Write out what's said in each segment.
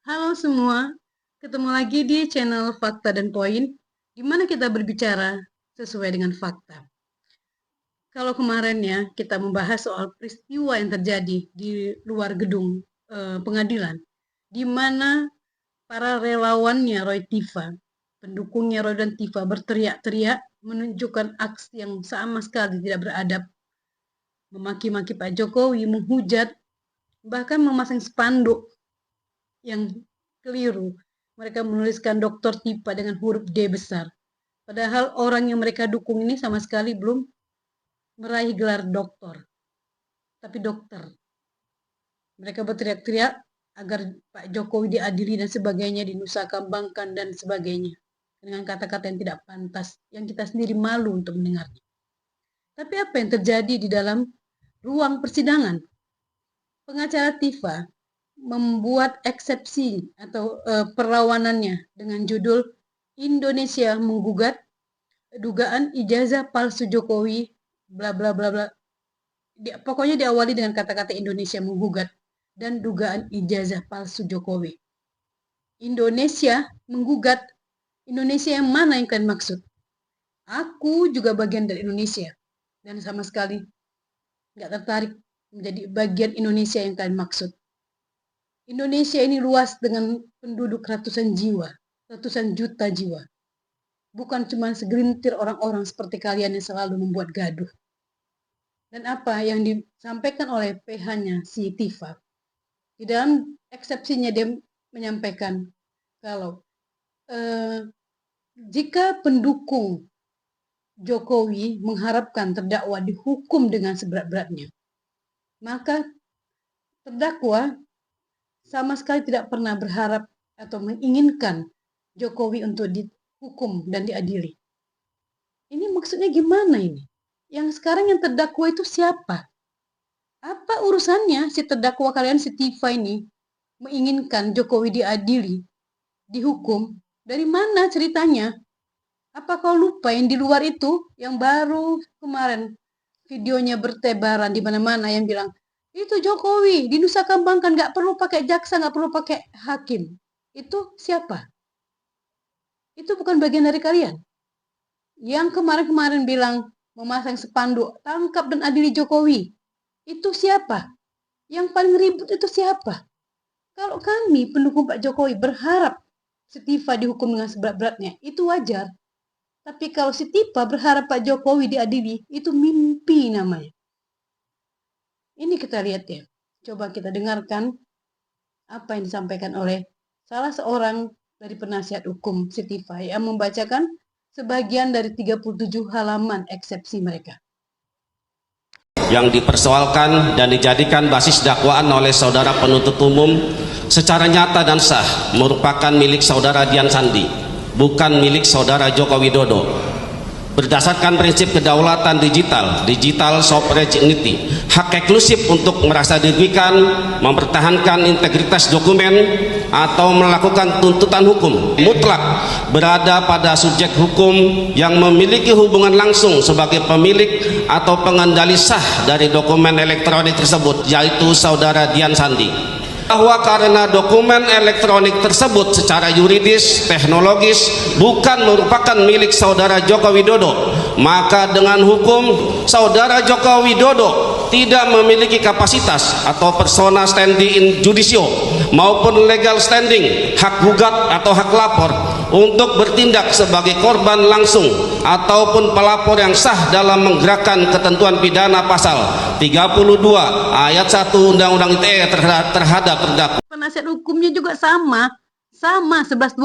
Halo semua, ketemu lagi di channel Fakta dan Poin, di mana kita berbicara sesuai dengan fakta. Kalau kemarin ya, kita membahas soal peristiwa yang terjadi di luar gedung pengadilan, di mana para relawannya Roy Tifa, pendukungnya Roy dan Tifa berteriak-teriak menunjukkan aksi yang sama sekali tidak beradab, memaki-maki Pak Jokowi, menghujat, bahkan memasang spanduk yang keliru. Mereka menuliskan Dr. Tipa dengan huruf D besar. Padahal orang yang mereka dukung ini sama sekali belum meraih gelar doktor, tapi dokter. Mereka berteriak-teriak agar Pak Jokowi diadili dan sebagainya, dinusakambangkan dan sebagainya. Dengan kata-kata yang tidak pantas, yang kita sendiri malu untuk mendengarnya. Tapi apa yang terjadi di dalam ruang persidangan? Pengacara Tifa membuat eksepsi atau perlawanannya dengan judul Indonesia menggugat dugaan ijazah palsu Jokowi bla bla bla bla. Pokoknya diawali dengan kata-kata Indonesia menggugat dan dugaan ijazah palsu Jokowi. Indonesia menggugat. Indonesia yang mana yang kalian maksud? Aku juga bagian dari Indonesia dan sama sekali nggak tertarik menjadi bagian Indonesia yang kalian maksud. Indonesia ini luas dengan penduduk ratusan jiwa, ratusan juta jiwa. Bukan cuma segelintir orang-orang seperti kalian yang selalu membuat gaduh. Dan apa yang disampaikan oleh PH-nya si Tifa, di dalam eksepsinya dia menyampaikan kalau jika pendukung Jokowi mengharapkan terdakwa dihukum dengan seberat-beratnya, maka terdakwa sama sekali tidak pernah berharap atau menginginkan Jokowi untuk dihukum dan diadili. Ini maksudnya gimana ini? Yang sekarang yang terdakwa itu siapa? Apa urusannya si terdakwa kalian si Tifa ini menginginkan Jokowi diadili, dihukum? Dari mana ceritanya? Apa kau lupa yang di luar itu yang baru kemarin videonya bertebaran di mana-mana yang bilang itu Jokowi dinusakambangkan, nggak perlu pakai jaksa, nggak perlu pakai hakim. Itu siapa? Itu bukan bagian dari kalian. Yang kemarin-kemarin bilang memasang spanduk tangkap dan adili Jokowi. Itu siapa? Yang paling ribut itu siapa? Kalau kami pendukung Pak Jokowi berharap si Tifa dihukum dengan seberat-beratnya, itu wajar. Tapi kalau si Tifa berharap Pak Jokowi diadili, itu mimpi namanya. Ini kita lihat ya. Coba kita dengarkan apa yang disampaikan oleh salah seorang dari penasihat hukum si Tifa yang membacakan sebagian dari 37 halaman eksepsi mereka. Yang dipersoalkan dan dijadikan basis dakwaan oleh saudara penuntut umum secara nyata dan sah merupakan milik saudara Dian Sandi, bukan milik saudara Joko Widodo. Berdasarkan prinsip kedaulatan digital sovereignty, hak eksklusif untuk merasa dirugikan, mempertahankan integritas dokumen, atau melakukan tuntutan hukum mutlak berada pada subjek hukum yang memiliki hubungan langsung sebagai pemilik atau pengendali sah dari dokumen elektronik tersebut, yaitu saudara Dian Sandi. Bahwa karena dokumen elektronik tersebut secara yuridis, teknologis bukan merupakan milik saudara Joko Widodo, maka dengan hukum saudara Joko Widodo tidak memiliki kapasitas atau persona standing in judicio maupun legal standing, hak gugat atau hak lapor untuk bertindak sebagai korban langsung ataupun pelapor yang sah dalam menggerakkan ketentuan pidana pasal 32 ayat 1 Undang-Undang ITE terhadap terdakwa. Penasihat hukumnya juga sama 11-12.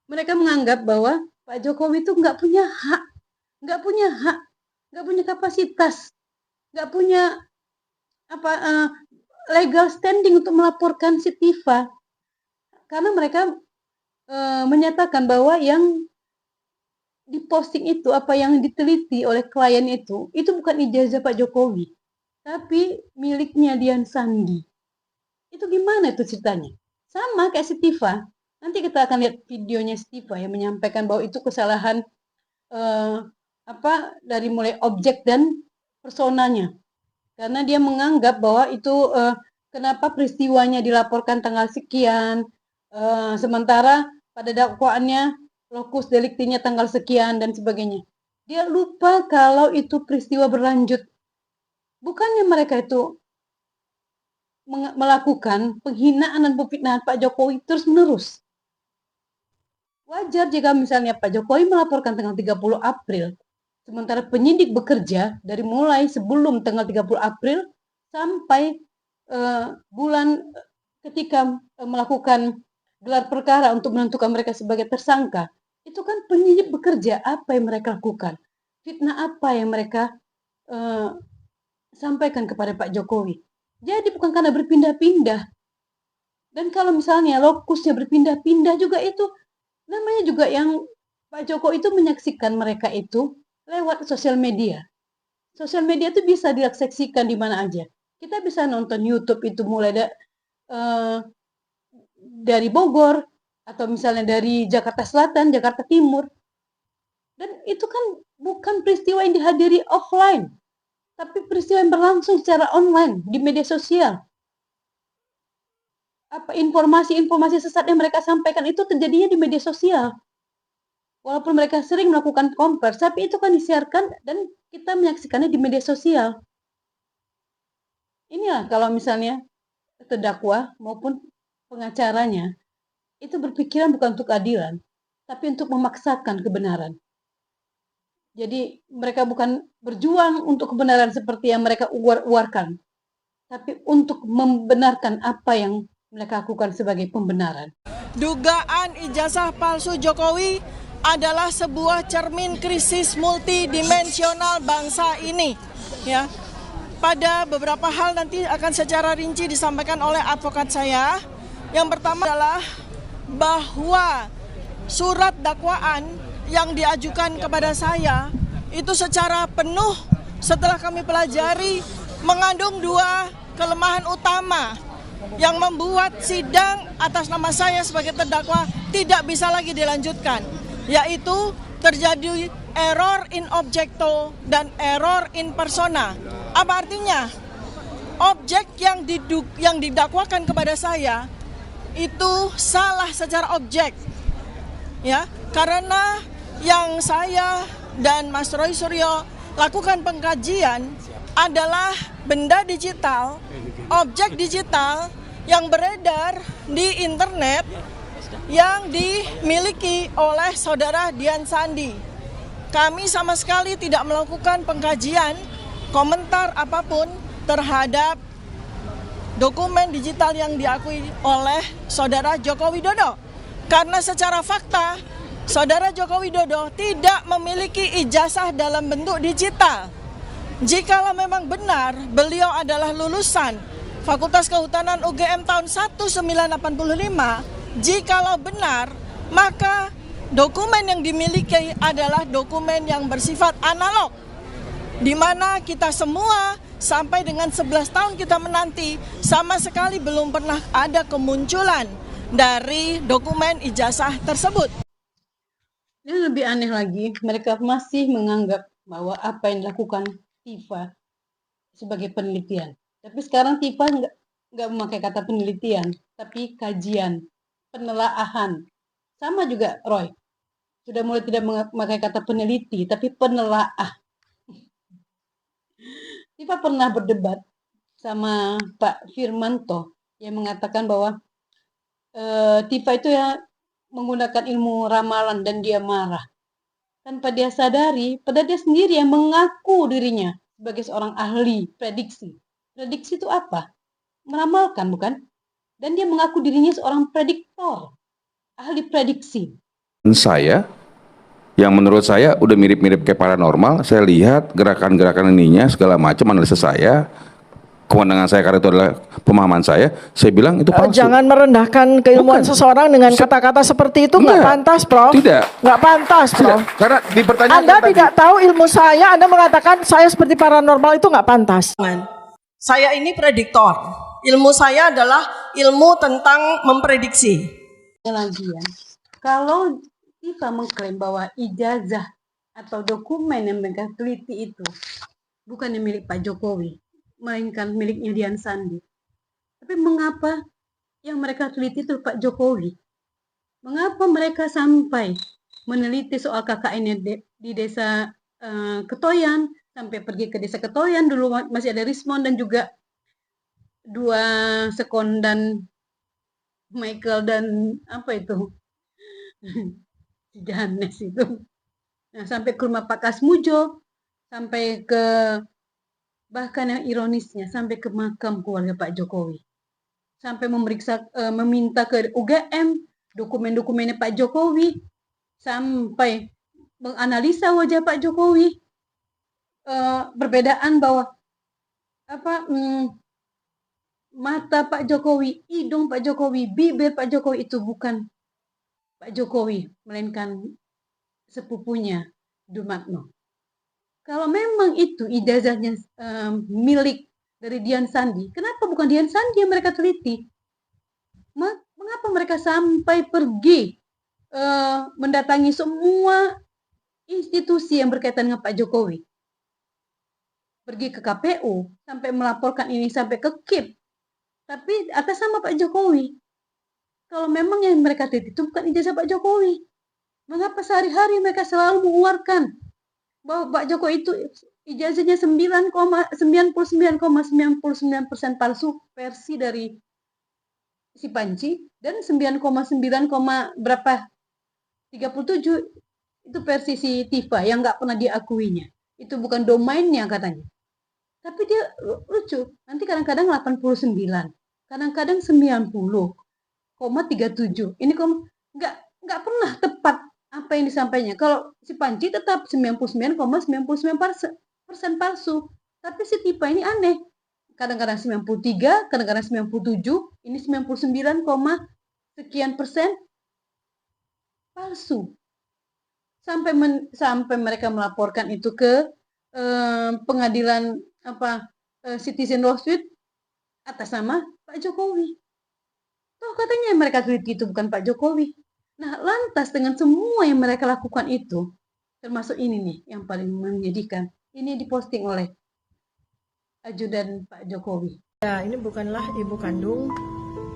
Mereka menganggap bahwa Pak Jokowi itu nggak punya hak, nggak punya kapasitas, nggak punya legal standing untuk melaporkan si Tifa, karena mereka menyatakan bahwa yang diposting itu, apa yang diteliti oleh klien itu bukan ijazah Pak Jokowi, tapi miliknya Dian Sandi. Itu gimana itu ceritanya? Sama kayak si Tifa. Nanti kita akan lihat videonya si Tifa yang menyampaikan bahwa itu kesalahan dari mulai objek dan personanya. Karena dia menganggap bahwa itu kenapa peristiwanya dilaporkan tanggal sekian, sementara pada dakwaannya lokus deliktinya tanggal sekian dan sebagainya. Dia lupa kalau itu peristiwa berlanjut. Bukannya mereka itu melakukan penghinaan dan pemfitnahan Pak Jokowi terus-menerus. Wajar jika misalnya Pak Jokowi melaporkan tanggal 30 April, sementara penyidik bekerja dari mulai sebelum tanggal 30 April sampai bulan ketika melakukan gelar perkara untuk menentukan mereka sebagai tersangka. Itu kan penyidik bekerja, apa yang mereka lakukan? Fitnah apa yang mereka sampaikan kepada Pak Jokowi? Jadi bukan karena berpindah-pindah. Dan kalau misalnya lokusnya berpindah-pindah juga itu, namanya juga yang Pak Jokowi itu menyaksikan mereka itu lewat sosial media. Sosial media itu bisa disaksikan di mana aja. Kita bisa nonton YouTube itu mulai dari Bogor, atau misalnya dari Jakarta Selatan, Jakarta Timur. Dan itu kan bukan peristiwa yang dihadiri offline, tapi peristiwa yang berlangsung secara online di media sosial. Apa informasi-informasi sesat yang mereka sampaikan itu terjadinya di media sosial. Walaupun mereka sering melakukan konvers, tapi itu kan disiarkan dan kita menyaksikannya di media sosial. Inilah kalau misalnya terdakwa maupun pengacaranya itu berpikiran bukan untuk keadilan, tapi untuk memaksakan kebenaran. Jadi mereka bukan berjuang untuk kebenaran seperti yang mereka uar-uarkan, tapi untuk membenarkan apa yang mereka lakukan sebagai pembenaran. Dugaan ijazah palsu Jokowi adalah sebuah cermin krisis multidimensional bangsa ini. Ya, pada beberapa hal nanti akan secara rinci disampaikan oleh advokat saya. Yang pertama adalah bahwa surat dakwaan yang diajukan kepada saya itu secara penuh setelah kami pelajari mengandung dua kelemahan utama yang membuat sidang atas nama saya sebagai terdakwa tidak bisa lagi dilanjutkan, yaitu terjadi error in objecto dan error in persona. Apa artinya? Objek yang didakwakan kepada saya itu salah secara objek, ya, karena yang saya dan Mas Roy Suryo lakukan pengkajian adalah benda digital, objek digital yang beredar di internet yang dimiliki oleh saudara Dian Sandi. Kami sama sekali tidak melakukan pengkajian, komentar apapun terhadap dokumen digital yang diakui oleh saudara Joko Widodo. Karena secara fakta, saudara Joko Widodo tidak memiliki ijazah dalam bentuk digital. Jikalau memang benar beliau adalah lulusan Fakultas Kehutanan UGM tahun 1985, jikalau benar, maka dokumen yang dimiliki adalah dokumen yang bersifat analog, di mana kita semua sampai dengan 11 tahun kita menanti sama sekali belum pernah ada kemunculan dari dokumen ijazah tersebut. Yang lebih aneh lagi, mereka masih menganggap bahwa apa yang dilakukan Tifa sebagai penelitian. Tapi sekarang Tifa nggak memakai kata penelitian, tapi kajian, penelaahan. Sama juga Roy, sudah mulai tidak memakai kata peneliti, tapi penelaah. Tifa pernah berdebat sama Pak Firmanto yang mengatakan bahwa Tifa itu ya menggunakan ilmu ramalan dan dia marah. Tanpa dia sadari, pada dia sendiri yang mengaku dirinya sebagai seorang ahli prediksi. Prediksi itu apa? Meramalkan, bukan? Dan dia mengaku dirinya seorang prediktor, ahli prediksi. Saya, yang menurut saya udah mirip-mirip kayak paranormal, saya lihat gerakan-gerakan ininya, segala macam, analisa saya, kewenangan saya karena itu adalah pemahaman saya bilang itu palsu. Jangan merendahkan keilmuan seseorang dengan kata-kata seperti itu, nggak pantas, Prof. Tidak. Nggak pantas, Prof. Tidak. Karena dipertanyakan Anda tidak tahu ilmu saya, Anda mengatakan saya seperti paranormal, itu nggak pantas. Saya ini prediktor. Ilmu saya adalah ilmu tentang memprediksi. Lagi ya, kalau Tifa mengklaim bahwa ijazah atau dokumen yang mereka teliti itu bukan milik Pak Jokowi, melainkan miliknya Dian Sandi. Tapi mengapa yang mereka teliti itu Pak Jokowi? Mengapa mereka sampai meneliti soal KKN di desa Ketoyan, sampai pergi ke desa Ketoyan, dulu masih ada Rismon dan juga dua sekondan Michael dan apa itu si Janes itu. Nah, sampai ke rumah Pak Kasmujo, sampai ke bahkan yang ironisnya sampai ke makam keluarga Pak Jokowi, sampai meminta ke UGM dokumen-dokumennya Pak Jokowi, sampai menganalisa wajah Pak Jokowi, perbedaan bahwa mata Pak Jokowi, hidung Pak Jokowi, bibir Pak Jokowi itu bukan Pak Jokowi, melainkan sepupunya Dumatno. Kalau memang itu ijazahnya milik dari Dian Sandi, kenapa bukan Dian Sandi yang mereka teliti? Mengapa mereka sampai pergi mendatangi semua institusi yang berkaitan dengan Pak Jokowi? Pergi ke KPU, sampai melaporkan ini sampai ke KIP, tapi atas nama Pak Jokowi. Kalau memang yang mereka teliti itu bukan ijazah Pak Jokowi, mengapa sehari-hari mereka selalu mengeluarkan bahwa Pak Jokowi itu ijazahnya 99,99% palsu versi dari si Panci, dan 9,9, berapa 37 itu versi si Tifa yang nggak pernah diakuinya. Itu bukan domainnya katanya. Tapi dia lucu, nanti kadang-kadang 89, kadang-kadang 90,37. Ini nggak pernah tepat apa yang disampaikannya. Kalau si Panci tetap 99,99% palsu. Tapi si Tifa ini aneh. Kadang-kadang 93, kadang-kadang 97, ini 99, sekian persen palsu. Sampai mereka melaporkan itu ke pengadilan Citizen Lawsuit atas nama Pak Jokowi. Toh katanya yang mereka teliti itu bukan Pak Jokowi. Nah, lantas dengan semua yang mereka lakukan itu, termasuk ini nih yang paling menyedihkan, ini diposting oleh ajudan Pak Jokowi. Ya, ini bukanlah ibu kandung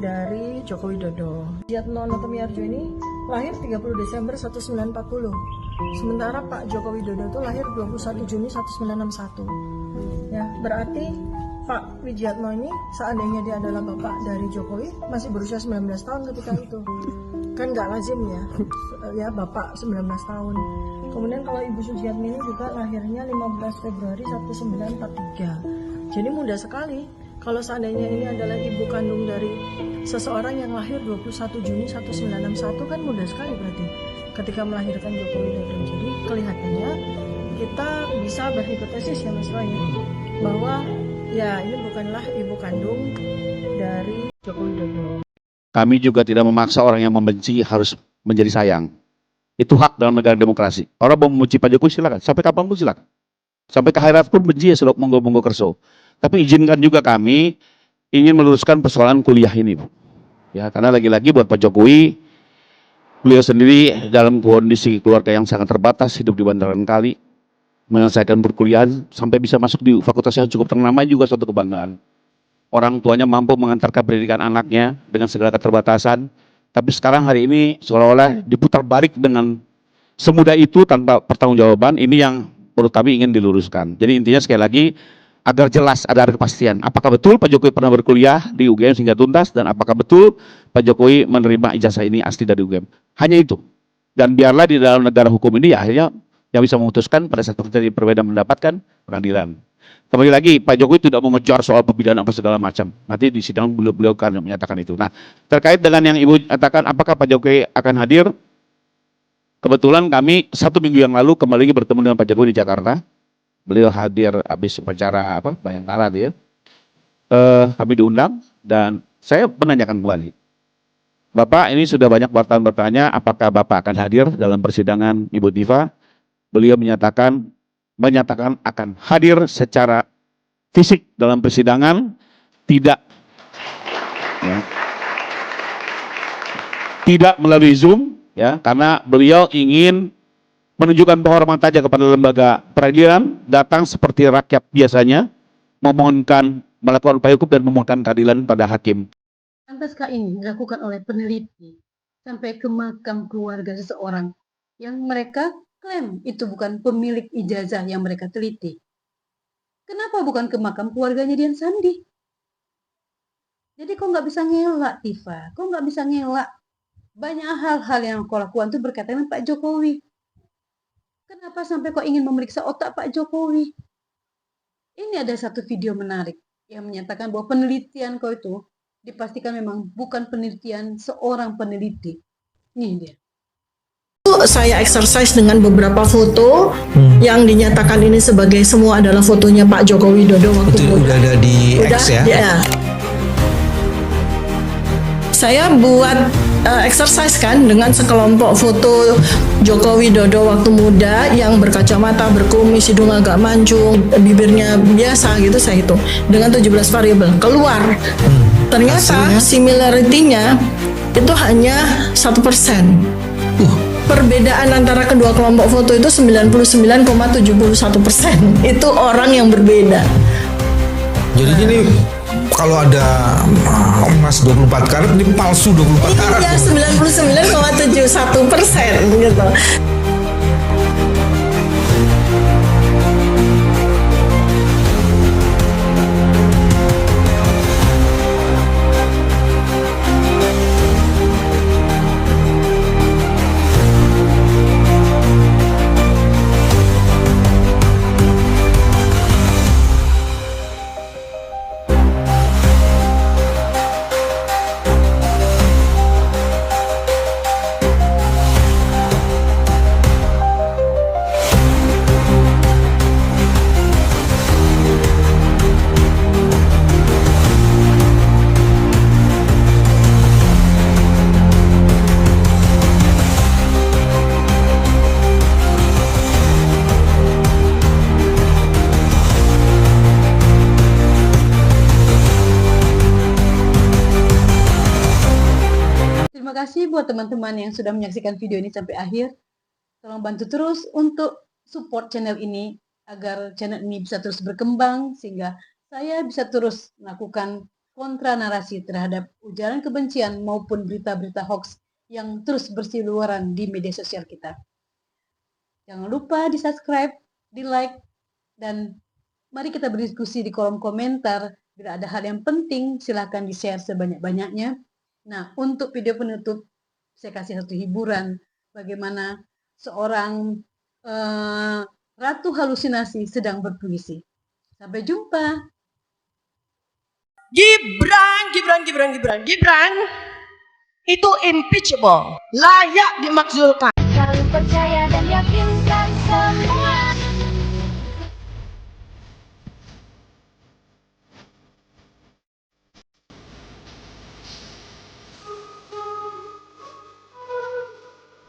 dari Joko Widodo. Wijiatno Notomiarjo ini lahir 30 Desember 1940. Sementara Pak Joko Widodo itu lahir 21 Juni 1961. Ya, berarti Pak Wijiatno ini seandainya dia adalah bapak dari Jokowi masih berusia 19 tahun ketika itu. Kan nggak lazim ya bapak 19 tahun. Kemudian kalau Ibu Sujiatmi ini juga lahirnya 15 Februari 1943. Jadi muda sekali. Kalau seandainya ini adalah ibu kandung dari seseorang yang lahir 21 Juni 1961 kan muda sekali berarti ketika melahirkan Joko Widodo. Jadi kelihatannya kita bisa berhipotesis ya Mas Roy bahwa ya ini bukanlah ibu kandung dari Joko Widodo. Kami juga tidak memaksa orang yang membenci harus menjadi sayang. Itu hak dalam negara demokrasi. Orang mau memuji Pak Jokowi silakan. Sampai kapan pun silakan. Sampai ke akhirat pun benci ya sudah monggo-monggo kerso. Tapi izinkan juga kami ingin meluruskan persoalan kuliah ini, Bu. Ya, karena lagi-lagi buat Pak Jokowi, beliau sendiri dalam kondisi keluarga yang sangat terbatas, hidup di Bantaran Kali, menyelesaikan perkuliahan sampai bisa masuk di fakultas yang cukup ternama juga suatu kebanggaan. Orang tuanya mampu mengantarkan pendidikan anaknya dengan segala keterbatasan, tapi sekarang hari ini seolah-olah diputar balik dengan semudah itu tanpa pertanggungjawaban. Ini yang menurut kami ingin diluruskan. Jadi intinya sekali lagi agar jelas ada kepastian. Apakah betul Pak Jokowi pernah berkuliah di UGM sehingga tuntas dan apakah betul Pak Jokowi menerima ijazah ini asli dari UGM? Hanya itu. Dan biarlah di dalam negara hukum ini ya akhirnya yang bisa memutuskan pada saat terjadi perbedaan mendapatkan pengadilan. Kembali lagi, Pak Jokowi tidak mau ngejar soal pembidaan apa segala macam. Nanti di sidang beliau akan menyatakan itu. Nah, terkait dengan yang Ibu katakan, apakah Pak Jokowi akan hadir? Kebetulan kami 1 minggu yang lalu kembali bertemu dengan Pak Jokowi di Jakarta. Beliau hadir habis upacara Bayangkara dia. Kami diundang dan saya menanyakan kembali. Bapak, ini sudah banyak wartawan bertanya, apakah Bapak akan hadir dalam persidangan Ibu Tifa? Beliau menyatakan akan hadir secara fisik dalam persidangan, tidak melalui Zoom, ya, karena beliau ingin menunjukkan penghormatan saja kepada lembaga peradilan, datang seperti rakyat biasanya, memohonkan melakukan upaya hukum dan memohonkan keadilan pada hakim. Pantaskah ini dilakukan oleh peneliti sampai ke makam keluarga seseorang yang mereka klaim itu bukan pemilik ijazah yang mereka teliti? Kenapa bukan ke makam keluarganya Dian Sandi? Jadi kok nggak bisa ngelak, Tifa? Kok nggak bisa ngelak? Banyak hal-hal yang kau lakukan itu berkaitan dengan Pak Jokowi. Kenapa sampai kau ingin memeriksa otak Pak Jokowi? Ini ada satu video menarik yang menyatakan bahwa penelitian kau itu dipastikan memang bukan penelitian seorang peneliti. Nih dia. Saya exercise dengan beberapa foto yang dinyatakan ini sebagai semua adalah fotonya Pak Joko Widodo waktu Itu muda. udah ada di X ya? Ya. Saya buat exercise kan dengan sekelompok foto Joko Widodo waktu muda yang berkacamata, berkumis, hidung agak mancung, bibirnya biasa gitu, saya hitung dengan 17 variabel keluar. Ternyata Hasilnya? similarity-nya itu hanya 1%. Perbedaan antara kedua kelompok foto itu 99,71%. Itu orang yang berbeda. Jadi ini kalau ada emas 24 karat, ini palsu 24 karat. Iya, 99,71% gitu. Terima kasih buat teman-teman yang sudah menyaksikan video ini sampai akhir. Tolong bantu terus untuk support channel ini agar channel ini bisa terus berkembang sehingga saya bisa terus melakukan kontra narasi terhadap ujaran kebencian maupun berita-berita hoax yang terus berseliweran di media sosial kita. Jangan lupa di subscribe, di like, dan mari kita berdiskusi di kolom komentar. Bila ada hal yang penting silahkan di share sebanyak-banyaknya. Nah, untuk video penutup, saya kasih satu hiburan bagaimana seorang ratu halusinasi sedang berpuisi. Sampai jumpa. Gibran itu impeachable, layak dimakzulkan. Selalu percaya dan yakinkan semua